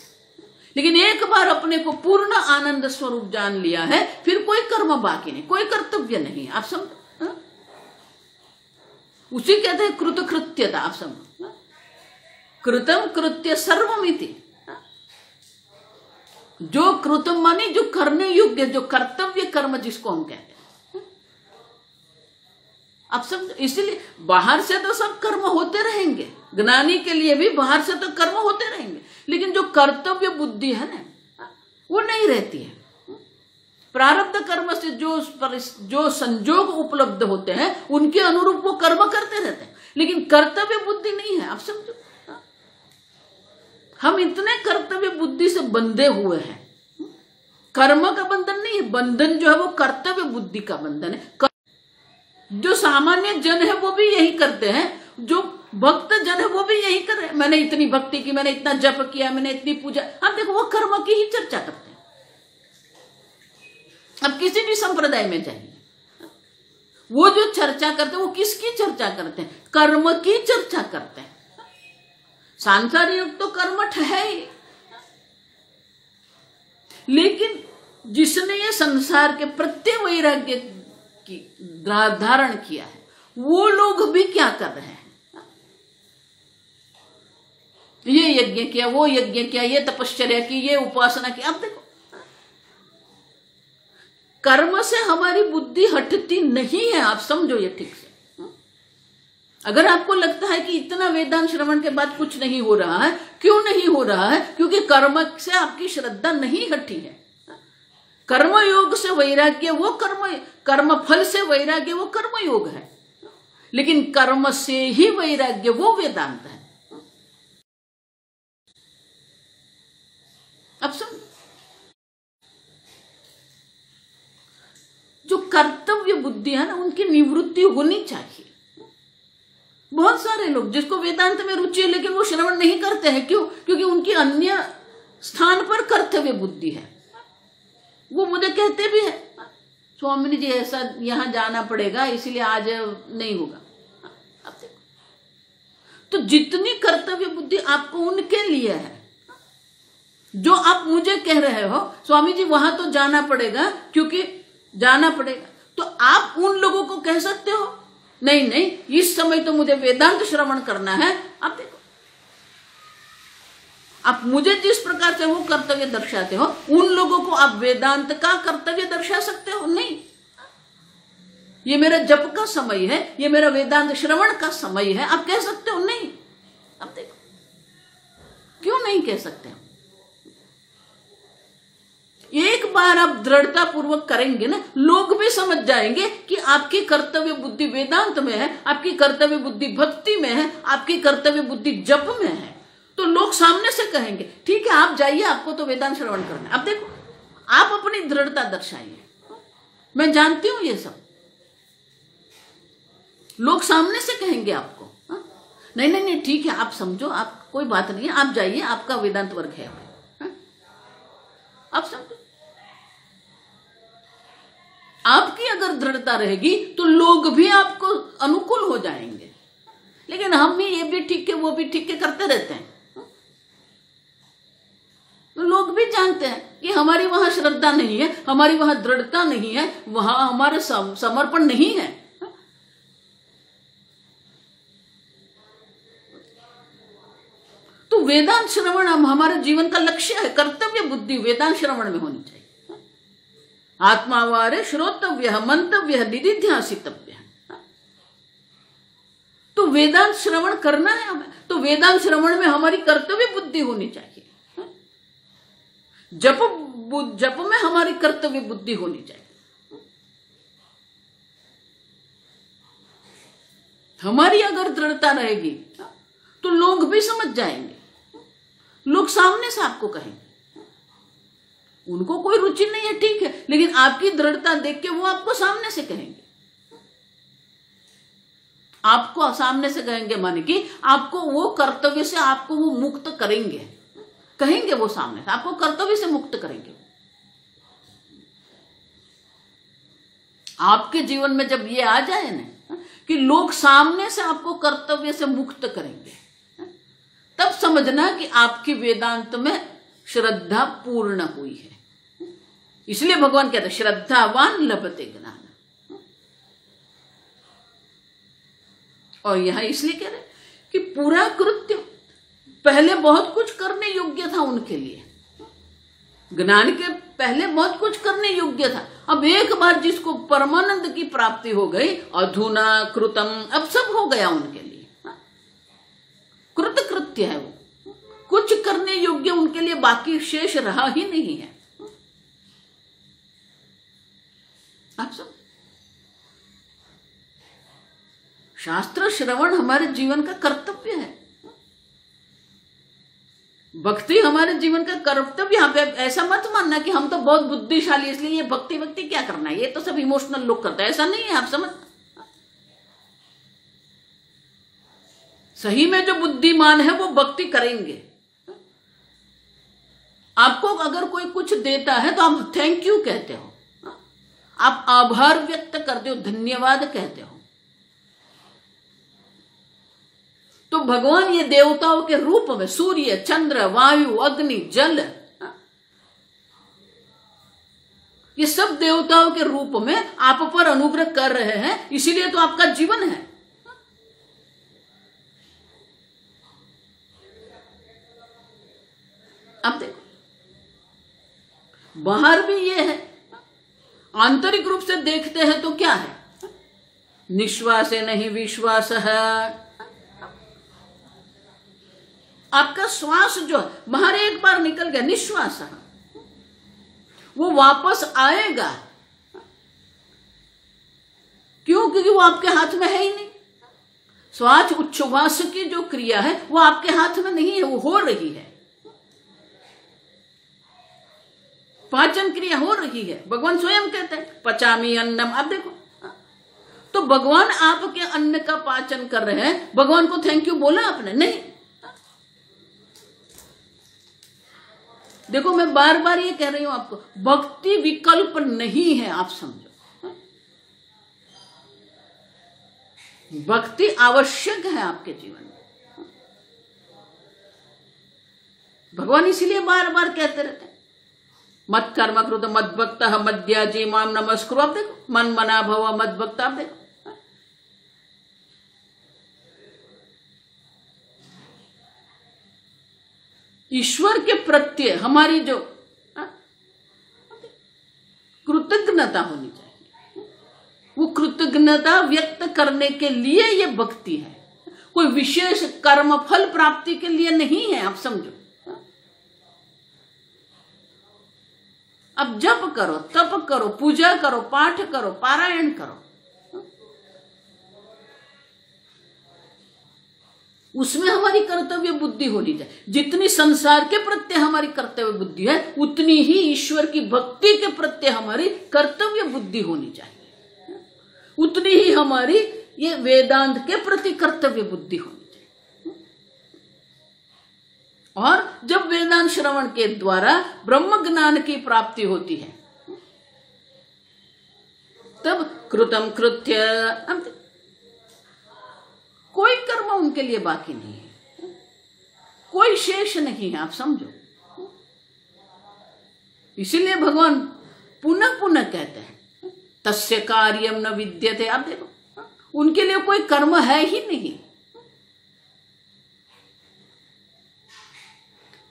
Speaker 1: लेकिन एक बार अपने को पूर्ण आनंद स्वरूप जान लिया है, फिर कोई कर्म बाकी नहीं, कोई कर्तव्य नहीं। आप समझो, उसी कहते हैं कृतकृत्यता। आप समझो, कृतम कृत्य सर्वमिति। जो कृतम माने जो करने योग्य, जो कर्तव्य कर्म जिसको हम कहते हैं। आप समझो, इसलिए बाहर से तो सब कर्म होते रहेंगे, ज्ञानी के लिए भी बाहर से तो कर्म होते रहेंगे, लेकिन जो कर्तव्य बुद्धि है ना, वो नहीं रहती है। प्रारब्ध कर्म से जो संजोग उपलब्ध होते हैं, उनके अनुरूप वो कर्म करते रहते हैं, लेकिन कर्तव्य बुद्धि नहीं है। आप समझो, हम इतने कर्तव्य बुद्धि से बंधे हुए हैं। कर्म का बंधन नहीं है, बंधन जो है वो कर्तव्य बुद्धि का बंधन है। जो सामान्य जन है वो भी यही करते हैं, जो भक्त जन है वो भी यही कर रहे हैं। मैंने इतनी भक्ति की, मैंने इतना जप किया, मैंने इतनी पूजा। अब देखो, वो कर्म की ही चर्चा करते हैं। अब किसी भी संप्रदाय में जाइए, वो जो चर्चा करते हैं, वो किसकी चर्चा करते हैं? कर्म की चर्चा करते हैं। सांसारिक तो कर्मठ है ही, लेकिन जिसने ये संसार के प्रत्यय वैराग्य की धारण किया है, वो लोग भी क्या कर रहे हैं? ये यज्ञ किया, वो यज्ञ किया, ये तपश्चर्या की, ये उपासना की। अब देखो, कर्म से हमारी बुद्धि हटती नहीं है, आप समझो ये ठीक से। अगर आपको लगता है कि इतना वेदांत श्रवण के बाद कुछ नहीं हो रहा है, क्यों नहीं हो रहा है? क्योंकि कर्म से आपकी श्रद्धा नहीं हटी है। कर्म योग से वैराग्य वो कर्म फल से वैराग्य वो कर्म योग है, लेकिन कर्म से ही वैराग्य वो वेदांत है। अब समझो, जो कर्तव्य बुद्धि है ना, उनकी निवृत्ति होनी चाहिए। बहुत सारे लोग जिसको वेदांत में रुचि है लेकिन वो श्रवण नहीं करते हैं, क्यों? क्योंकि उनकी अन्य स्थान पर कर्तव्य बुद्धि है। वो मुझे कहते भी है, स्वामी जी ऐसा यहां जाना पड़ेगा इसलिए आज नहीं होगा। अब देखो, तो जितनी कर्तव्य बुद्धि आपको उनके लिए है, जो आप मुझे कह रहे हो स्वामी जी वहां तो जाना पड़ेगा क्योंकि जाना पड़ेगा, तो आप उन लोगों को कह सकते हो नहीं नहीं इस समय तो मुझे वेदांत श्रवण करना है। आप देखो, आप मुझे जिस प्रकार से वो कर्तव्य दर्शाते हो, उन लोगों को आप वेदांत का कर्तव्य दर्शा सकते हो? नहीं। ये मेरा जप का समय है, ये मेरा वेदांत श्रवण का समय है, आप कह सकते हो? नहीं। अब देखो, क्यों नहीं कह सकते? एक बार आप दृढ़ता पूर्वक करेंगे ना, लोग भी समझ जाएंगे कि आपकी कर्तव्य बुद्धि वेदांत में है, आपकी कर्तव्य बुद्धि भक्ति में है, आपकी कर्तव्य बुद्धि जप में है। तो लोग सामने से कहेंगे ठीक है आप जाइए, आपको तो वेदांत श्रवण करना है। अब देखो, आप अपनी दृढ़ता दर्शाइए। मैं जानती हूं ये सब लोग सामने से कहेंगे आपको, नहीं नहीं नहीं ठीक है आप समझो, आप कोई बात नहीं है, आप जाइए, आपका वेदांत वर्ग है। आप समझो, आपकी अगर दृढ़ता रहेगी तो लोग भी आपको अनुकूल हो जाएंगे। लेकिन हम भी ये भी ठीक है वो भी ठीक है करते रहते हैं, तो लोग भी जानते हैं कि हमारी वहां श्रद्धा नहीं है, हमारी वहां दृढ़ता नहीं है, वहां हमारा समर्पण नहीं है। तो वेदांत श्रवण हमारे जीवन का लक्ष्य है, कर्तव्य बुद्धि वेदांत श्रवण में होनी चाहिए। आत्मावारे श्रोतव्य मंतव्य निधिध्यासितव्य। तो वेदांत श्रवण करना है हमें, तो वेदांत श्रवण में हमारी कर्तव्य बुद्धि होनी चाहिए। जप में हमारी कर्तव्य बुद्धि होनी चाहिए। हमारी अगर दृढ़ता रहेगी तो लोग भी समझ जाएंगे, लोग सामने से आपको कहेंगे। उनको कोई रुचि नहीं है ठीक है, लेकिन आपकी दृढ़ता देख के वो आपको सामने से कहेंगे। आपको सामने से कहेंगे माने कि आपको वो कर्तव्य से आपको वो मुक्त करेंगे, कहेंगे वो सामने से आपको कर्तव्य से मुक्त करेंगे। आपके जीवन में जब ये आ जाए ना कि लोग सामने से आपको कर्तव्य से मुक्त करेंगे, तब समझना कि आपकी वेदांत में श्रद्धा पूर्ण हुई है। इसलिए भगवान कहते हैं श्रद्धावान लभते ज्ञान। और यहां इसलिए कह रहे कि पूरा कृत्य पहले बहुत कुछ करने योग्य था उनके लिए, ज्ञान के पहले बहुत कुछ करने योग्य था। अब एक बार जिसको परमानंद की प्राप्ति हो गई, अधुना कृतम, अब सब हो गया उनके लिए, कृत कृत्य है वो, कुछ करने योग्य उनके लिए बाकी शेष रहा ही नहीं है। आप सब शास्त्र श्रवण हमारे जीवन का कर्तव्य है, भक्ति हमारे जीवन का कर्तव्य। यहाँ पे ऐसा मत मानना कि हम तो बहुत बुद्धिशाली इसलिए ये भक्ति क्या करना है, ये तो सब इमोशनल लोग करते हैं, ऐसा नहीं है। आप समझ, सही में जो बुद्धिमान है वो भक्ति करेंगे। आपको अगर कोई कुछ देता है तो आप थैंक यू कहते हो, आप आभार व्यक्त करते हो, धन्यवाद कहते हो। तो भगवान ये देवताओं के रूप में सूर्य, चंद्र, वायु, अग्नि, जल, ये सब देवताओं के रूप में आप पर अनुग्रह कर रहे हैं, इसीलिए तो आपका जीवन है। बाहर भी ये है। आंतरिक रूप से देखते हैं तो क्या है? निश्वास नहीं विश्वास है। आपका श्वास जो बाहर एक बार निकल गया, निश्वास है, वो वापस आएगा। क्यों? क्योंकि वो आपके हाथ में है ही नहीं। श्वास उच्छ्वास की जो क्रिया है वो आपके हाथ में नहीं है, वो हो रही है। पाचन क्रिया हो रही है। भगवान स्वयं कहते हैं पचामी अन्नम। आप देखो, तो भगवान आपके अन्न का पाचन कर रहे हैं, भगवान को थैंक यू बोला आपने? नहीं। देखो, मैं बार बार ये कह रही हूं आपको, भक्ति विकल्प नहीं है, आप समझो। भक्ति आवश्यक है आपके जीवन में। भगवान इसीलिए बार बार कहते रहते हैं मत कर्म कृत मत भक्त मद्याजी माम नमस्कुरु। आप देखो, मन मना भव मत भक्त। आप देखो, ईश्वर के प्रत्यय हमारी जो कृतज्ञता होनी चाहिए, वो कृतज्ञता व्यक्त करने के लिए ये भक्ति है, कोई विशेष कर्म फल प्राप्ति के लिए नहीं है। आप समझो, अब जप करो, तप करो, पूजा करो, पाठ करो, पारायण करो, उसमें हमारी कर्तव्य बुद्धि होनी चाहिए। जितनी संसार के प्रत्यय हमारी कर्तव्य बुद्धि है, उतनी ही ईश्वर की भक्ति के प्रत्यय हमारी कर्तव्य बुद्धि होनी चाहिए। उतनी ही हमारी ये वेदांत के प्रति कर्तव्य बुद्धि होनी चाहिए। और जब वेदांत श्रवण के द्वारा ब्रह्म ज्ञान की प्राप्ति होती है, तब कृतम कृत्य, कोई कर्म उनके लिए बाकी नहीं है, कोई शेष नहीं है। आप समझो, इसीलिए भगवान पुनः पुनः कहते हैं तस्य कार्यम न विद्यते। आप देखो, उनके लिए कोई कर्म है ही नहीं।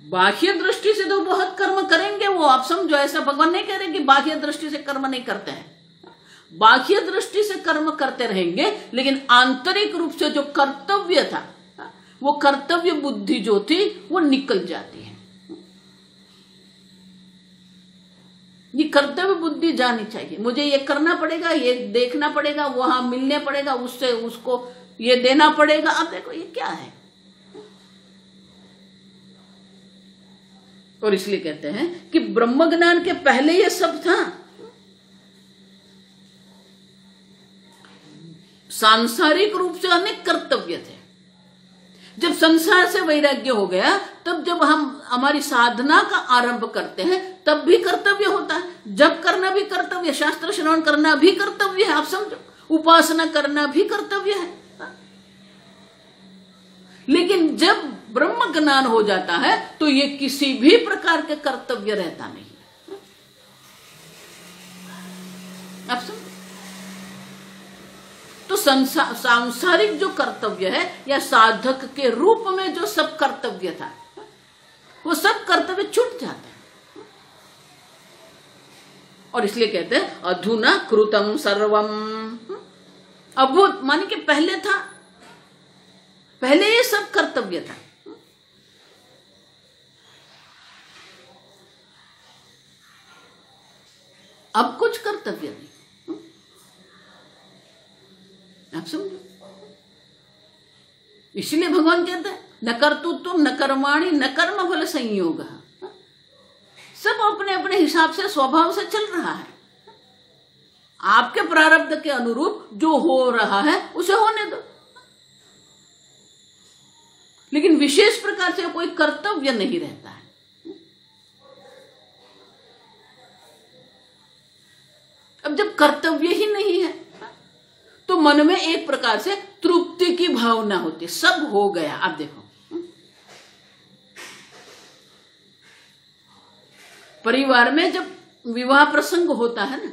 Speaker 1: बाह्य दृष्टि से तो बहुत कर्म करेंगे वो, आप समझो। ऐसा भगवान नहीं कह रहे कि बाह्य दृष्टि से कर्म नहीं करते हैं। बाह्य दृष्टि से कर्म करते रहेंगे, लेकिन आंतरिक रूप से जो कर्तव्य था, वो कर्तव्य बुद्धि जो थी वो निकल जाती है। ये कर्तव्य बुद्धि जानी चाहिए, मुझे ये करना पड़ेगा, ये देखना पड़ेगा, वहां मिलने पड़ेगा, उससे उसको ये देना पड़ेगा। अब देखो ये क्या है। और इसलिए कहते हैं कि ब्रह्म ज्ञान के पहले ये सब था। सांसारिक रूप से अनेक कर्तव्य थे। जब संसार से वैराग्य हो गया, तब जब हम हमारी साधना का आरंभ करते हैं, तब भी कर्तव्य होता है। जप करना भी कर्तव्य, शास्त्र श्रवण करना भी कर्तव्य है। आप समझो, उपासना करना भी कर्तव्य है। लेकिन जब ब्रह्म ज्ञान हो जाता है, तो ये किसी भी प्रकार के कर्तव्य रहता नहीं। आप समझो, तो सांसारिक जो कर्तव्य है या साधक के रूप में जो सब कर्तव्य था, वो सब कर्तव्य छूट जाते हैं। और इसलिए कहते हैं अधुना कृतम सर्वम। अब वो माने कि पहले था, पहले ये सब कर्तव्य था, अब कुछ कर्तव्य नहीं। आप समझो, इसलिए भगवान कहते हैं न कर्तृत्व न कर्माणि न कर्म फल संयोग। सब अपने अपने हिसाब से स्वभाव से चल रहा है। आपके प्रारब्ध के अनुरूप जो हो रहा है उसे होने दो, लेकिन विशेष प्रकार से कोई कर्तव्य नहीं रहता है। अब जब कर्तव्य ही नहीं है, तो मन में एक प्रकार से तृप्ति की भावना होती, सब हो गया। आप देखो, परिवार में जब विवाह प्रसंग होता है ना,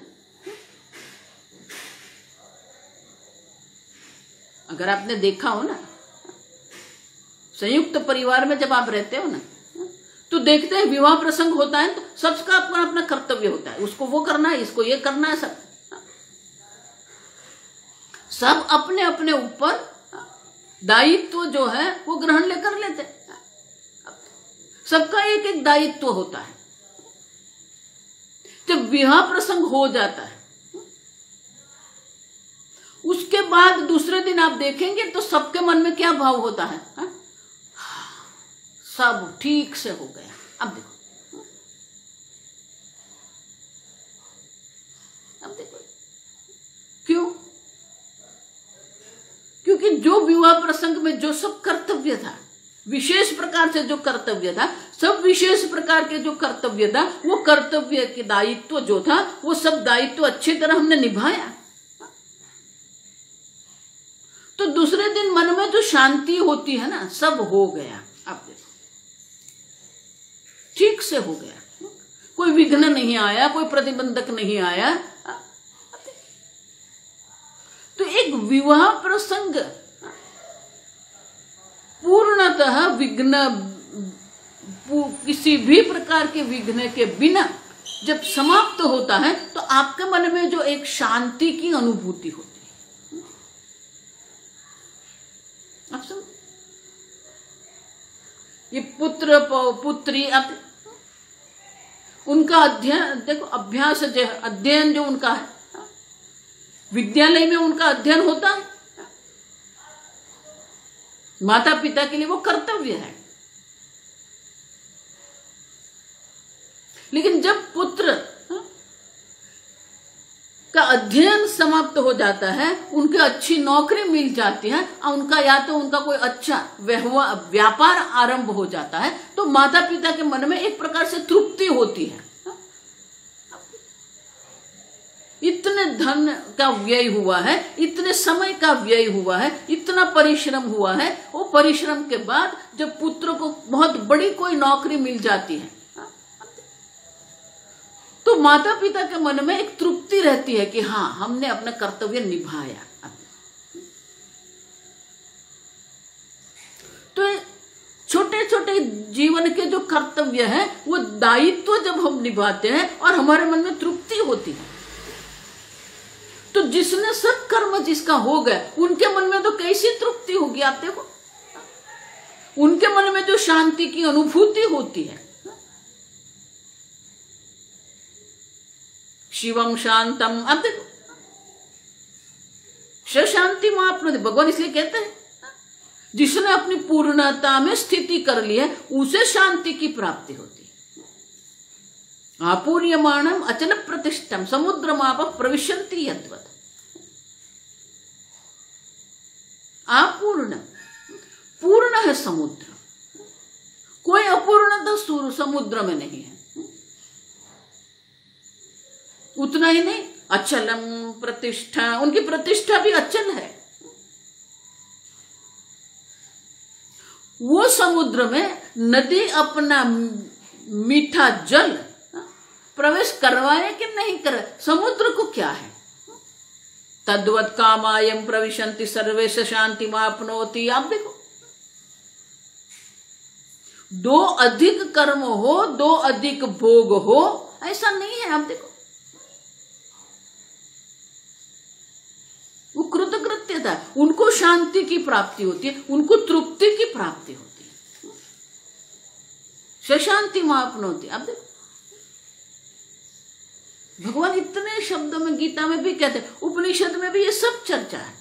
Speaker 1: अगर आपने देखा हो ना, संयुक्त परिवार में जब आप रहते हो ना, तो देखते हैं विवाह प्रसंग होता है तो सबका अपना अपना कर्तव्य होता है, उसको वो करना है, इसको ये करना है, सब अपने अपने ऊपर दायित्व जो है वो ग्रहण लेकर लेते हैं। सबका एक एक दायित्व होता है। जब विवाह प्रसंग हो जाता है उसके बाद दूसरे दिन आप देखेंगे तो सबके मन में क्या भाव होता है, सब ठीक से हो गया। अब देखो क्यों? क्योंकि जो विवाह प्रसंग में जो सब कर्तव्य था, विशेष प्रकार से जो कर्तव्य था, सब विशेष प्रकार के जो कर्तव्य था, वो कर्तव्य के दायित्व जो था वो सब दायित्व अच्छी तरह हमने निभाया। तो दूसरे दिन मन में जो शांति होती है ना, सब हो गया। अब देखो ठीक से हो गया, कोई विघ्न नहीं आया, कोई प्रतिबंधक नहीं आया। तो एक विवाह प्रसंग पूर्णतः विघ्न, किसी भी प्रकार के विघ्न के बिना जब समाप्त होता है तो आपके मन में जो एक शांति की अनुभूति होती है। आप समझ, ये पुत्र पुत्री, अब उनका अध्ययन देखो, अभ्यास जो अध्ययन जो उनका है, विद्यालय में उनका अध्ययन होता है, माता पिता के लिए वो कर्तव्य है। लेकिन जब पुत्र का अध्ययन समाप्त हो जाता है, उनके अच्छी नौकरी मिल जाती है, और उनका या तो उनका कोई अच्छा व्यापार आरंभ हो जाता है, तो माता पिता के मन में एक प्रकार से तृप्ति होती है। इतने धन का व्यय हुआ है, इतने समय का व्यय हुआ है, इतना परिश्रम हुआ है, वो परिश्रम के बाद जब पुत्र को बहुत बड़ी कोई नौकरी मिल जाती है तो माता पिता के मन में एक तृप्ति रहती है कि हाँ, हमने अपना कर्तव्य निभाया। तो छोटे छोटे जीवन के जो कर्तव्य है वो दायित्व जब हम निभाते हैं और हमारे मन में तृप्ति होती है, तो जिसने सब कर्म जिसका हो गए उनके मन में तो कैसी तृप्ति होगी। आप देखो, उनके मन में जो शांति की अनुभूति होती है, शिवम शांतम। अब देखो, शांति महाप्नोति, भगवान इसलिए कहते हैं जिसने अपनी पूर्णता में स्थिति कर ली है उसे शांति की प्राप्ति होती है। आपूर्यमाणम अचल प्रतिष्ठम समुद्रमाप प्रविशन्ति यद्वत्। अपूर्ण, पूर्ण है समुद्र, कोई अपूर्णता समुद्र में नहीं है। उतना ही नहीं, अचलम प्रतिष्ठा, उनकी प्रतिष्ठा भी अचल है। वो समुद्र में नदी अपना मीठा जल प्रवेश करवाए कि नहीं करे, समुद्र को क्या है। तद्वत् कामायम प्रविशन्ति सर्वेश शांति मापनोति। आप देखो, दो अधिक कर्म हो, दो अधिक भोग हो, ऐसा नहीं है। आप देखो, वो कृतकृत्यता, उनको शांति की प्राप्ति होती है, उनको तृप्ति की प्राप्ति होती है। सशांति मापनोति। आप देखो, भगवान इतने शब्दों में गीता में भी कहते हैं, उपनिषद में भी ये सब चर्चा है।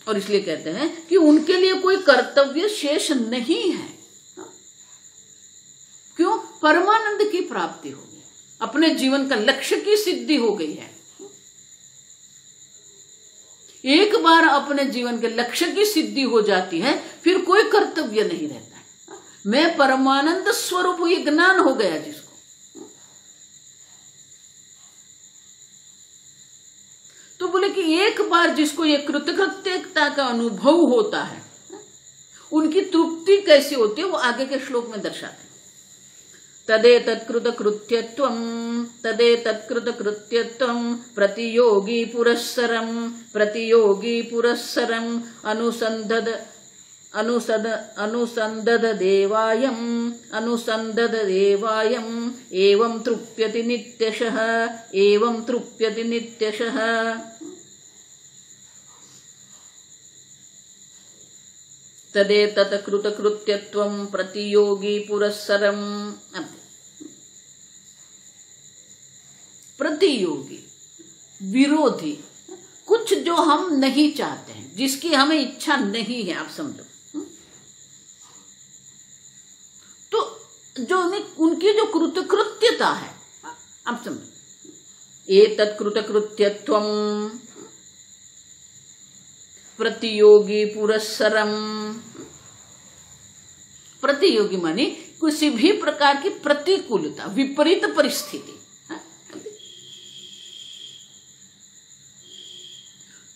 Speaker 1: और इसलिए कहते हैं कि उनके लिए कोई कर्तव्य शेष नहीं है। क्यों? परमानंद की प्राप्ति हो गई, अपने जीवन का लक्ष्य की सिद्धि हो गई है। एक बार अपने जीवन के लक्ष्य की सिद्धि हो जाती है, फिर कोई कर्तव्य नहीं रहता है। मैं परमानंद स्वरूप, ये ज्ञान हो गया जिसको। तो बोले कि एक बार जिसको ये कृतकृत्यता का अनुभव होता है, उनकी तृप्ति कैसी होती है वो आगे के श्लोक में दर्शाते हैं। तदेतत्कृतकृत्यत्वं प्रतियोगी पुरस्सरं अनुसंधद अनुसंदद देवायम एवं तृप्यति नित्यशः एवं तृप्यति नित्यशः। तदेतत् कृतकृत्यत्वं प्रतियोगी पुरस्सरम्। प्रतियोगी, विरोधी, कुछ जो हम नहीं चाहते हैं, जिसकी हमें इच्छा नहीं है, आप समझो, तो जो उनकी जो कृतकृत्यता है, आप समझो, एतत् कृतकृत्यत्वं प्रतियोगी पुरस्सरम्। प्रतियोगी माने किसी भी प्रकार की प्रतिकूलता, विपरीत परिस्थिति।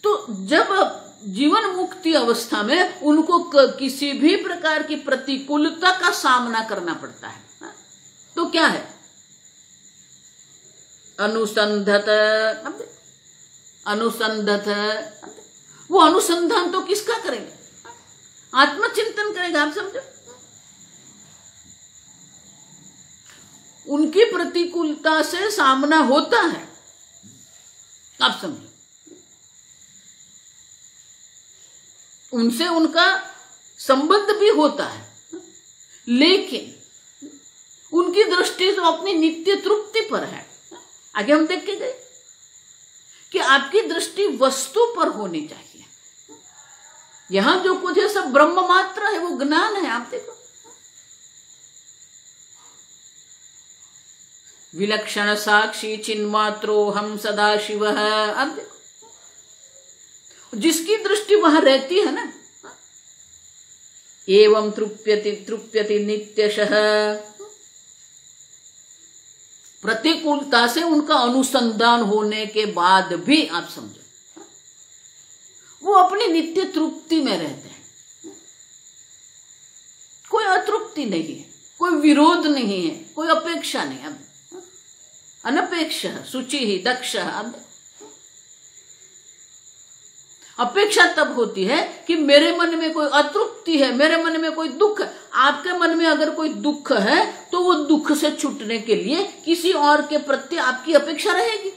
Speaker 1: तो जब जीवन मुक्ति अवस्था में उनको किसी भी प्रकार की प्रतिकूलता का सामना करना पड़ता है, तो क्या है? अनुसंधत, वो अनुसंधान तो किसका करेगा? आत्मचिंतन करेगा, आप समझो। उनकी प्रतिकूलता से सामना होता है, आप समझो, उनसे उनका संबंध भी होता है, लेकिन उनकी दृष्टि तो अपनी नित्य तृप्ति पर है। आगे हम देख के गए कि आपकी दृष्टि वस्तु पर होनी चाहिए। यहां जो कुछ है सब ब्रह्म मात्र है, वो ज्ञान है। आप देखो, विलक्षण साक्षी चिन्मात्रो हम सदा शिव। आप देखो, जिसकी दृष्टि वहां रहती है ना, एवं तृप्यति नित्यशः, प्रतिकूलता से उनका अनुसंधान होने के बाद भी, आप समझो, वो अपनी नित्य तृप्ति में रहते हैं। कोई अतृप्ति नहीं है, कोई विरोध नहीं है, कोई अपेक्षा नहीं। अब अनपेक्ष शुचि ही दक्ष। अब अपेक्षा तब होती है कि मेरे मन में कोई अतृप्ति है, मेरे मन में कोई दुख है। आपके मन में अगर कोई दुख है तो वो दुख से छूटने के लिए किसी और के प्रति आपकी अपेक्षा रहेगी।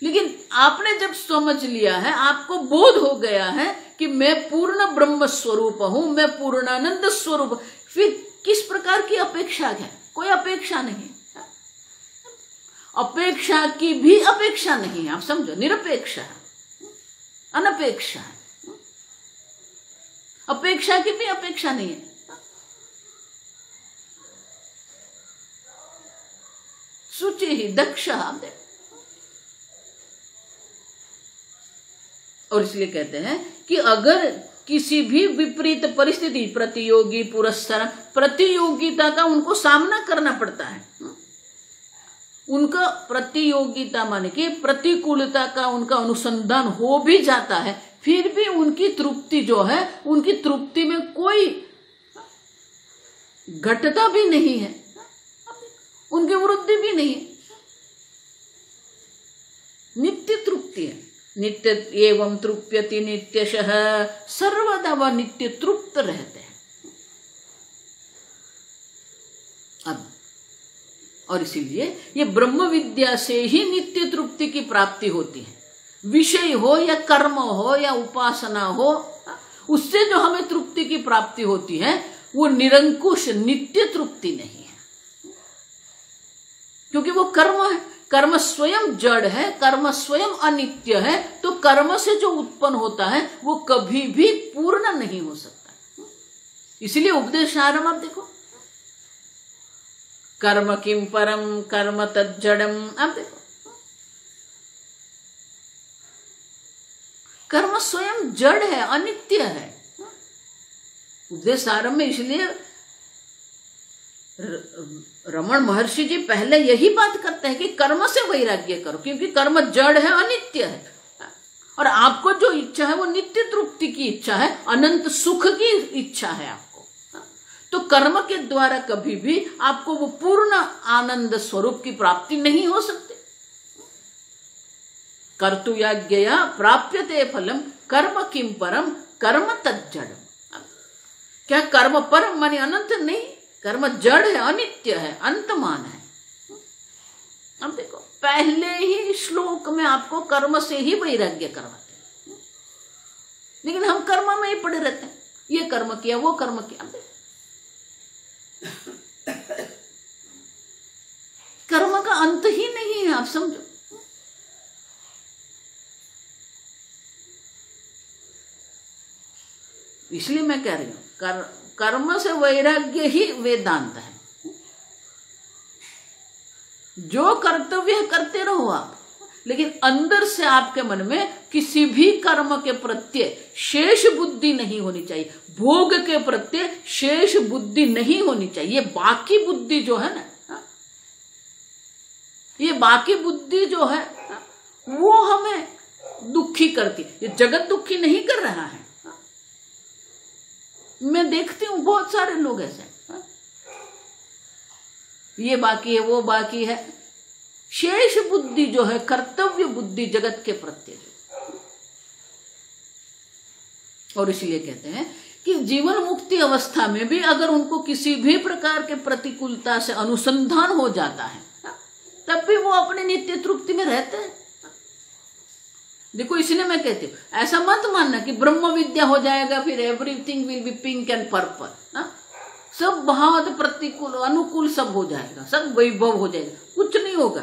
Speaker 1: लेकिन आपने जब समझ लिया है, आपको बोध हो गया है कि मैं पूर्ण ब्रह्म स्वरूप हूं, मैं पूर्णानंद स्वरूप, फिर किस प्रकार की अपेक्षा है? कोई अपेक्षा नहीं। अपेक्षा की भी अपेक्षा नहीं है, आप समझो, निरपेक्ष है, अनपेक्ष है। अपेक्षा की भी अपेक्षा नहीं है। शुचि ही दक्ष। और इसलिए कहते हैं कि अगर किसी भी विपरीत परिस्थिति, प्रतियोगी पुरस्सर, प्रतियोगिता का उनको सामना करना पड़ता है। उनका प्रतियोगिता माने कि प्रतिकूलता का उनका अनुसंधान हो भी जाता है, फिर भी उनकी तृप्ति जो है, उनकी तृप्ति में कोई घटता भी नहीं है, उनकी वृद्धि भी नहीं है, नित्य तृप्ति है। नित्य एवं तृप्यति नित्यशः, सर्वदा वह नित्य तृप्त रहते हैं। अब और इसीलिए ये ब्रह्म विद्या से ही नित्य तृप्ति की प्राप्ति होती है। विषय हो या कर्म हो या उपासना हो, उससे जो हमें तृप्ति की प्राप्ति होती है वो निरंकुश नित्य तृप्ति नहीं है, क्योंकि वो कर्म है। कर्म स्वयं जड़ है, कर्म स्वयं अनित्य है, तो कर्म से जो उत्पन्न होता है वो कभी भी पूर्ण नहीं हो सकता। इसलिए उपदेश आरंभ आप देखो, कर्म किम परम कर्म तज्जड़म। आप देखो, कर्म स्वयं जड़ है, अनित्य है। उपदेश आरंभ में इसलिए रमण महर्षि जी पहले यही बात करते हैं कि कर्म से वैराग्य करो, क्योंकि कर्म जड़ है, अनित्य है, और आपको जो इच्छा है वो नित्य तृप्ति की इच्छा है, अनंत सुख की इच्छा है आपको। तो कर्म के द्वारा कभी भी आपको वो पूर्ण आनंद स्वरूप की प्राप्ति नहीं हो सकती। कर्तु यज्ञया प्राप्यते फलम कर्म किम परम कर्म तज्जड़। क्या कर्म परम माने अनंत नहीं, कर्म जड़ है, अनित्य है, अंतमान है। अब देखो पहले ही श्लोक में आपको कर्म से ही वैराग्य करवाते हैं, लेकिन हम कर्म में ही पड़े रहते हैं, ये कर्म किया वो कर्म किया। कर्म का अंत ही नहीं है, आप समझो। इसलिए मैं कह रही हूं कर्म से वैराग्य ही वेदांत है। जो कर्तव्य करते रहो आप, लेकिन अंदर से आपके मन में किसी भी कर्म के प्रत्यय शेष बुद्धि नहीं होनी चाहिए, भोग के प्रत्यय शेष बुद्धि नहीं होनी चाहिए। बाकी बुद्धि जो है ना, ये बाकी बुद्धि जो है वो हमें दुखी करती, ये जगत दुखी नहीं कर रहा है। मैं देखती हूं बहुत सारे लोग ऐसे, ये बाकी है वो बाकी है, शेष बुद्धि जो है कर्तव्य बुद्धि जगत के प्रत्यय। और इसलिए कहते हैं कि जीवन मुक्ति अवस्था में भी अगर उनको किसी भी प्रकार के प्रतिकूलता से अनुसंधान हो जाता है, तब भी वो अपने नित्य तृप्ति में रहते हैं। देखो इसलिए मैं कहती हूँ, ऐसा मत मानना कि ब्रह्म विद्या हो जाएगा फिर everything will be pink and purple, सब बहुत प्रतिकूल अनुकूल सब हो जाएगा, सब वैभव हो जाएगा। कुछ नहीं होगा।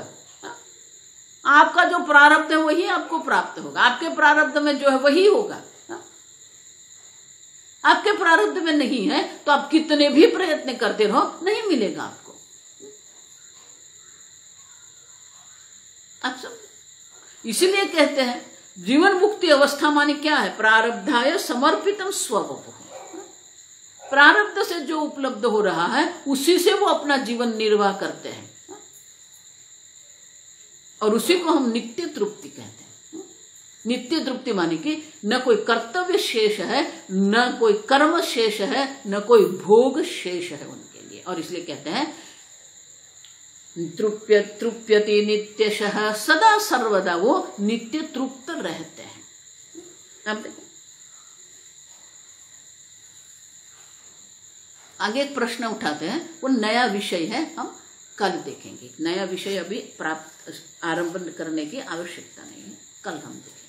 Speaker 1: आपका जो प्रारब्ध है वही आपको प्राप्त होगा, आपके प्रारब्ध में जो है वही होगा। आपके प्रारब्ध में नहीं है तो आप कितने भी प्रयत्न करते रहो नहीं मिलेगा आपको। आप सब इसलिए कहते हैं जीवन मुक्ति अवस्था माने क्या है, प्रारब्धाय समर्पितम स्वभाव। प्रारब्ध से जो उपलब्ध हो रहा है उसी से वो अपना जीवन निर्वाह करते हैं, और उसी को हम नित्य तृप्ति कहते हैं। नित्य तृप्ति माने कि न कोई कर्तव्य शेष है, न कोई कर्म शेष है, न कोई भोग शेष है उनके लिए। और इसलिए कहते हैं तृप्यति नित्यशः, सदा सर्वदा वो नित्य तृप्त रहते हैं। अब देखो आगे एक प्रश्न उठाते हैं, वो नया विषय है, हम कल देखेंगे। नया विषय अभी प्राप्त आरंभ करने की आवश्यकता नहीं है, कल हम देखेंगे।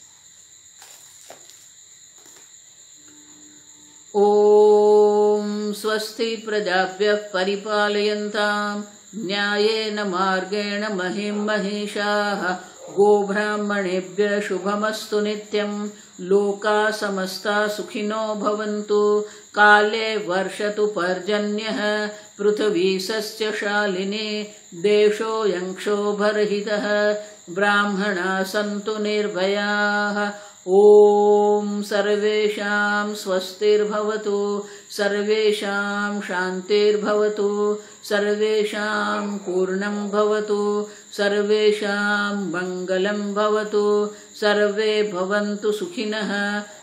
Speaker 1: ओम स्वस्ति प्रजाभ्यः परिपालयन्ताम् न्यायेन मार्गेण महिं महिषाः, गोब्राह्मणेभ्यः शुभमस्तु नित्यं, लोकाः समस्ताः सुखिनो भवन्तु, काले वर्षतु पर्जन्यः, पृथिवी सस्यशालिनी, देशोऽयं क्षोभरहितः, ब्राह्मणाः सन्तु निर्भयाः। ओम सर्वेषां स्वस्तिर्भवतु, सर्वेषां शान्तिर्भवतु, सर्वेषां पूर्णं भवतु, सर्वेषां मङ्गलं भवतु, सर्वे भवन्तु सुखिनः,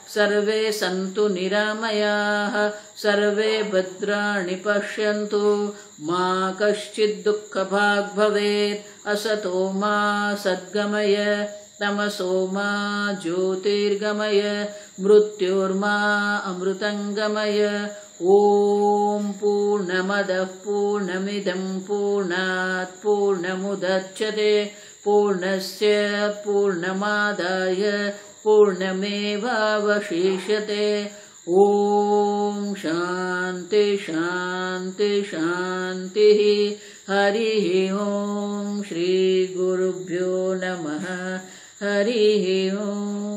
Speaker 1: सर्वे सन्तु निरामयाः, सर्वे भद्राणि पश्यन्तु, मा कश्चित् दुःखभाग् भवेत्। असतो मा सद्गमय, तमसो मा ज्योतिर्गमय, मृत्युर्मा अमृतंगमय। ओम पूर्णमदः पूर्णमिदं पूर्णात् पूर्णमुदच्यते, पूर्णस्य पूर्णमादाय पूर्णमेवावशिष्यते। ओम शांति शांति शांति। हरि ओम। श्री गुरुभ्यो नमः। हरि ओम।